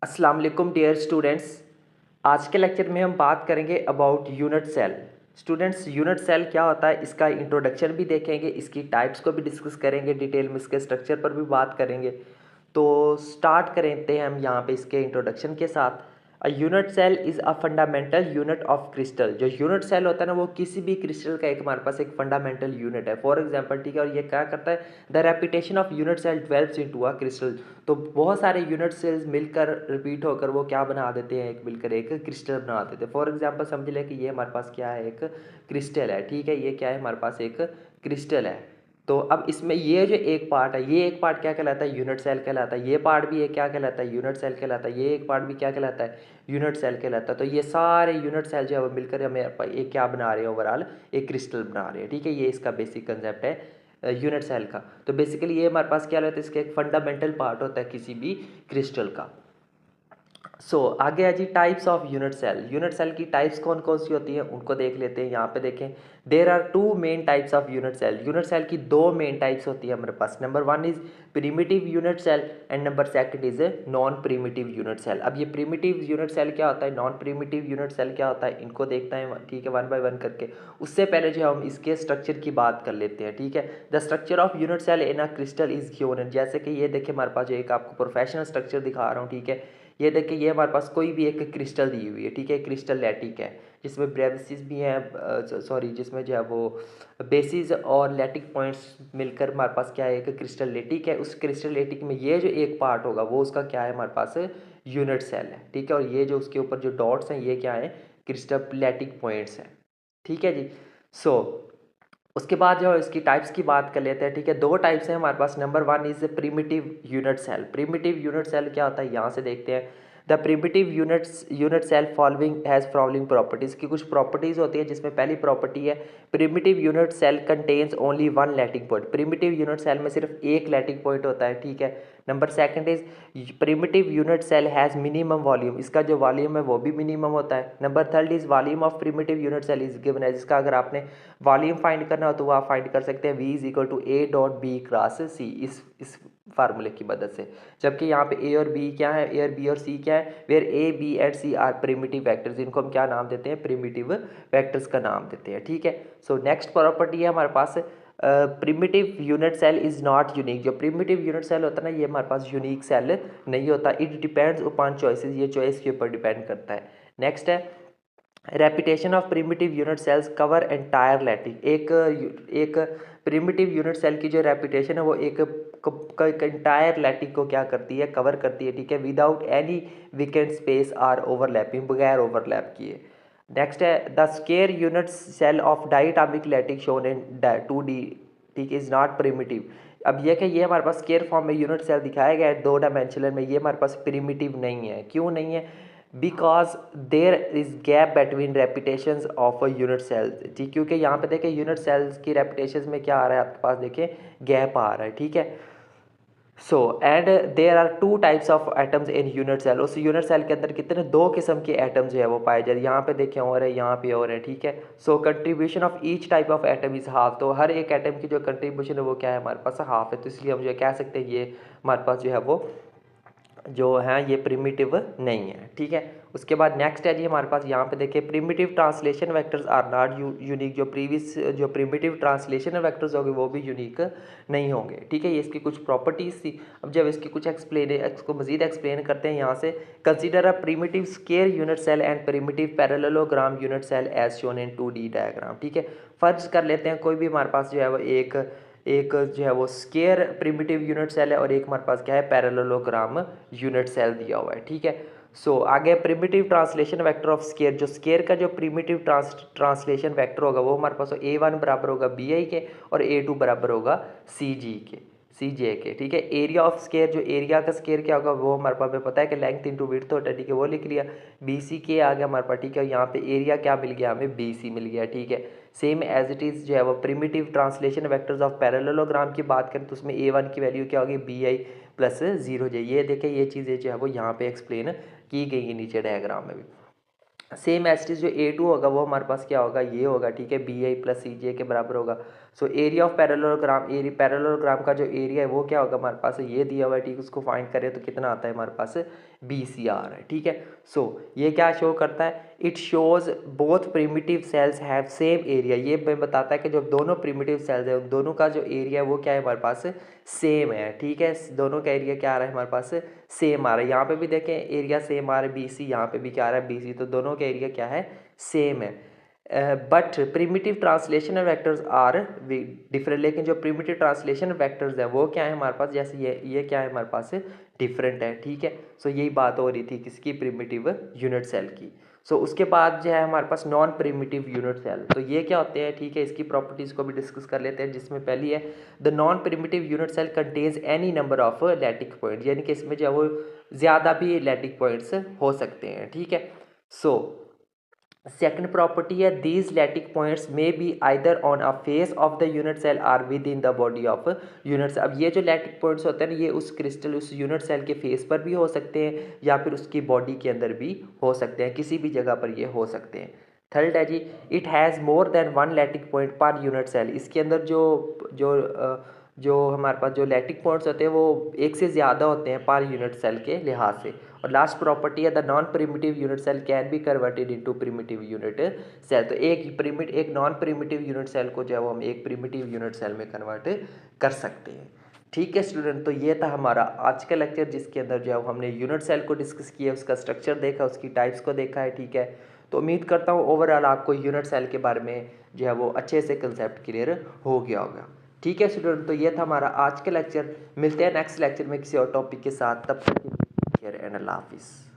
अस्सलाम वालेकुम dear students. आज के लेक्चर में हम बात करेंगे about unit cell. Students, unit cell क्या होता है, इसका इंट्रोडक्शन भी देखेंगे, इसकी टाइप्स को भी डिस्कस करेंगे डिटेल में, इसके स्ट्रक्चर पर भी बात करेंगे। तो स्टार्ट करते हैं हम यहाँ पे इसके इंट्रोडक्शन के साथ। A unit cell is a fundamental unit of crystal. जो यूनिट सेल होता है ना, वो किसी भी क्रिस्टल का एक हमारे पास एक फंडामेंटल यूनिट है। फॉर एग्जांपल, ठीक है, और ये क्या करता है, the repetition of unit cell develops into a crystal. तो बहुत सारे यूनिट सेल्स मिलकर रिपीट होकर वो क्या बना देते हैं, एक मिलकर एक क्रिस्टल बना देते हैं। फॉर एग्जांपल समझ लें कि ये हमारे पास क्या है, एक क्रिस्टल है। ठीक है, ये क्या है, हमारे पास एक क्रिस्टल है। तो अब इसमें ये जो एक पार्ट है, ये एक पार्ट क्या कहलाता है, यूनिट सेल कहलाता है। ये पार्ट भी एक क्या कहलाता है, यूनिट सेल कहलाता है। ये एक पार्ट भी क्या कहलाता है, यूनिट सेल कहलाता है। तो ये सारे यूनिट सेल जो है वो मिलकर हमें एक क्या बना रहे हैं, ओवरऑल एक क्रिस्टल बना रहे हैं। ठीक है, ये इसका बेसिक कंसेप्ट है यूनिट सेल का। तो बेसिकली ये हमारे पास क्या रहता है, इसका एक फंडामेंटल पार्ट होता है किसी भी क्रिस्टल का। आगे है जी types of unit cell. Unit cell की टाइप्स कौन कौन सी होती हैं उनको देख लेते हैं। यहाँ पे देखें, there are two main types of unit cell. Unit cell की दो मेन टाइप्स होती है हमारे पास। Number one is primitive unit cell and number second is non primitive unit cell. अब ये प्रीमिटिव यूनिट सेल क्या होता है, नॉन प्रीमिटिव यूनिट सेल क्या होता है, इनको देखते हैं, ठीक है, वन बाय वन करके। उससे पहले जो हम इसके स्ट्रक्चर की बात कर लेते हैं। ठीक है, the structure of unit cell in a crystal is given. जैसे कि ये देखिए, हमारे पास जो एक आपको प्रोफेशनल स्ट्रक्चर दिखा रहा हूँ। ठीक है, ये देखिए, ये हमारे पास कोई भी एक क्रिस्टल दी हुई है। ठीक है, क्रिस्टल लैटिक है, जिसमें ब्रेविसिस भी हैं, सॉरी, जिसमें जो है वो बेसिस और लैटिक पॉइंट्स मिलकर हमारे पास क्या है, एक क्रिस्टल लेटिक है। उस क्रिस्टल लेटिक में ये जो एक पार्ट होगा वो उसका क्या है, हमारे पास यूनिट सेल है। ठीक है, और ये जो उसके ऊपर जो डॉट्स हैं ये क्या है, क्रिस्टल लैटिक पॉइंट्स हैं। ठीक है जी। उसके बाद जो इसकी टाइप्स की बात कर लेते हैं। ठीक है, दो टाइप्स हैं हमारे पास। Number one is primitive unit cell. Primitive unit cell क्या होता है, यहाँ से देखते हैं। The primitive unit cell following has following properties की कुछ प्रॉपर्टीज़ होती है, जिसमें पहली प्रॉपर्टी है, primitive unit cell contains only one lattice point. Primitive unit cell में सिर्फ एक लैटिक पॉइंट होता है। ठीक है, number second is primitive unit cell has minimum volume. इसका जो वॉल्यूम है वो भी मिनिमम होता है। Number third is volume of primitive unit cell is given है, जिसका अगर आपने वॉल्यूम फाइंड करना हो तो वो आप फाइंड कर सकते हैं, V is equal to A dot B cross C, इस फार्मूले की मदद से। जबकि यहाँ पे A और B क्या है, A और B और C क्या है, where A B and C are primitive vectors. इनको हम क्या नाम देते हैं, प्रिमिटिव वेक्टर्स का नाम देते हैं। ठीक है, नेक्स्ट प्रॉपर्टी है हमारे पास, primitive unit cell is not unique. जो प्रिमिटिव यूनिट सेल होता है ना, ये हमारे पास यूनिक सेल नहीं होता। इट डिपेंड्स अपॉन चॉइसेस, ये चॉइस के ऊपर डिपेंड करता है। नेक्स्ट है, repetition of primitive unit cells cover entire lattice. एक प्रीमिटिव यूनिट सेल की जो रेपिटेशन है वो एक एंटायर लैटिक को क्या करती है, कवर करती है। ठीक है, without any vacant space or overlapping, बगैर ओवरलैप किए। नेक्स्ट है, the square unit cell of diatomic lattice shown in 2D, ठीक, इज नॉट प्रीमिटिव। अब ये कि ये हमारे पास स्केयर फॉर्म में यूनिट सेल दिखाया गया है दो डायमेंशनल में, ये हमारे पास प्रीमिटिव नहीं है। क्यों नहीं है, because there is gap between repetitions of a unit cells. ठीक, क्योंकि यहाँ पे देखें यूनिट सेल्स की रेपिटेशंस में क्या आ रहा है आपके पास, देखें गैप आ रहा है। ठीक है, and there are two types of atoms in unit cell. उस यूनिट सेल के अंदर कितने, दो किस्म के एटम्स जो है वो पाए जाते हैं। यहाँ पे देखें और है, यहाँ पे और है। ठीक है, contribution of each type of atom is half. तो हर एक एटम की जो कंट्रीब्यूशन है वो क्या है, हमारे पास हाफ है। तो इसलिए हम जो कह सकते हैं ये हमारे पास जो है वो जो है ये प्रिमिटिव नहीं है। ठीक है, उसके बाद नेक्स्ट है जी हमारे पास, यहाँ पे देखिए, primitive translation vectors are not unique. जो प्रिमिटिव ट्रांसलेशन वेक्टर्स होंगे वो भी यूनिक नहीं होंगे। ठीक है, ये इसकी कुछ प्रॉपर्टीज थी। अब जब इसकी कुछ इसको मजीद एक्सप्लेन करते हैं यहाँ से। Consider a primitive square unit cell and primitive parallelogram unit cell as shown in 2D diagram. ठीक है, फर्ज कर लेते हैं कोई भी हमारे पास जो है वो एक जो है वो स्केयर प्रिमिटिव यूनिट सेल है, और एक हमारे पास क्या है, पैरेललोग्राम यूनिट सेल दिया हुआ है। ठीक है, आगे primitive translation vector of square. जो स्केयर का जो प्रिमिटिव ट्रांसलेशन वेक्टर होगा वो हमारे पास A1 बराबर होगा BI के, और A2 बराबर होगा CJ के। ठीक है, एरिया ऑफ स्केयर, जो एरिया का स्केयर क्या होगा वो हमारे पास हमें पता है कि लेंथ इंटू विड्थ होता है। ठीक है, वो लिख लिया। BC आ गया हमारे पास। ठीक है, यहाँ पे एरिया क्या मिल गया हमें, BC मिल गया। ठीक है, सेम एज इट इज़ जो है वो primitive translation vectors of parallelogram की बात करें तो उसमें A1 की वैल्यू क्या होगी, BI प्लस 0J। ये देखें, ये चीज़ें जो है वो यहाँ पे एक्सप्लेन की गई है नीचे डायग्राम में भी। सेम एज इट इज़ जो A2 होगा वो हमारे पास क्या होगा, ये होगा। ठीक है, BI प्लस CJ के बराबर होगा। So area of parallelogram, parallelogram का जो एरिया है वो क्या होगा हमारे पास ये दिया हुआ है, ठीक है। उसको फाइंड करें तो कितना आता है हमारे पास BCR है, ठीक है। सो ये क्या शो करता है, it shows both primitive cells have same area. ये बताता है कि जो दोनों प्रिमिटिव सेल्स है उन दोनों का जो एरिया है वो क्या है हमारे पास सेम है, ठीक है। दोनों का एरिया क्या आ रहा है हमारे पास सेम आ रहा है। यहाँ पे भी देखें एरिया सेम आ रहा है BC, यहाँ पे भी क्या आ रहा है BC, तो दोनों का एरिया क्या है सेम है। But primitive translation vectors are different, लेकिन जो प्रिमिटिव ट्रांसलेशन वेक्टर्स हैं वो क्या है हमारे पास, जैसे ये क्या है हमारे पास डिफरेंट है, ठीक है। सो यही बात हो रही थी किसकी, प्रिमिटिव यूनिट सेल की। सो उसके बाद जो है हमारे पास नॉन प्रिमिटिव यूनिट सेल, तो ये क्या होते हैं, ठीक है। इसकी प्रॉपर्टीज़ को भी डिस्कस कर लेते हैं, जिसमें पहली है the non primitive unit cell contains any number of lattice point, यानी कि इसमें जो है वो ज़्यादा भी लैटिक पॉइंट्स हो सकते हैं, ठीक है। सो सेकंड प्रॉपर्टी है these lattice points may be either on a face of the unit cell or within the body of unit. अब ये जो लैटिक पॉइंट्स होते हैं ना, ये उस क्रिस्टल उस यूनिट सेल के फेस पर भी हो सकते हैं या फिर उसकी बॉडी के अंदर भी हो सकते हैं, किसी भी जगह पर ये हो सकते हैं। थर्ड है जी, it has more than one lattice point per unit cell. इसके अंदर जो हमारे पास जो लैटिक पॉइंट्स होते हैं वो एक से ज़्यादा होते हैं पर यूनिट सेल के लिहाज से। और लास्ट प्रॉपर्टी है the non primitive unit cell can be converted into primitive unit cell. तो एक नॉन प्रिमिटिव यूनिट सेल को जो है वो हम एक प्रिमिटिव यूनिट सेल में कन्वर्ट कर सकते हैं, ठीक है स्टूडेंट। तो ये था हमारा आज का लेक्चर, जिसके अंदर जो है हमने यूनिट सेल को डिस्कस किया, उसका स्ट्रक्चर देखा, उसकी टाइप्स को देखा है, ठीक है। तो उम्मीद करता हूँ ओवरऑल आपको यूनिट सेल के बारे में जो है वो अच्छे से कंसेप्ट क्लियर हो गया होगा, ठीक है स्टूडेंट। तो ये था हमारा आज का लेक्चर, मिलते हैं नेक्स्ट लेक्चर में किसी और टॉपिक के साथ, तब तक के लिए टेक केयर एंड अल्लाह हाफिज़।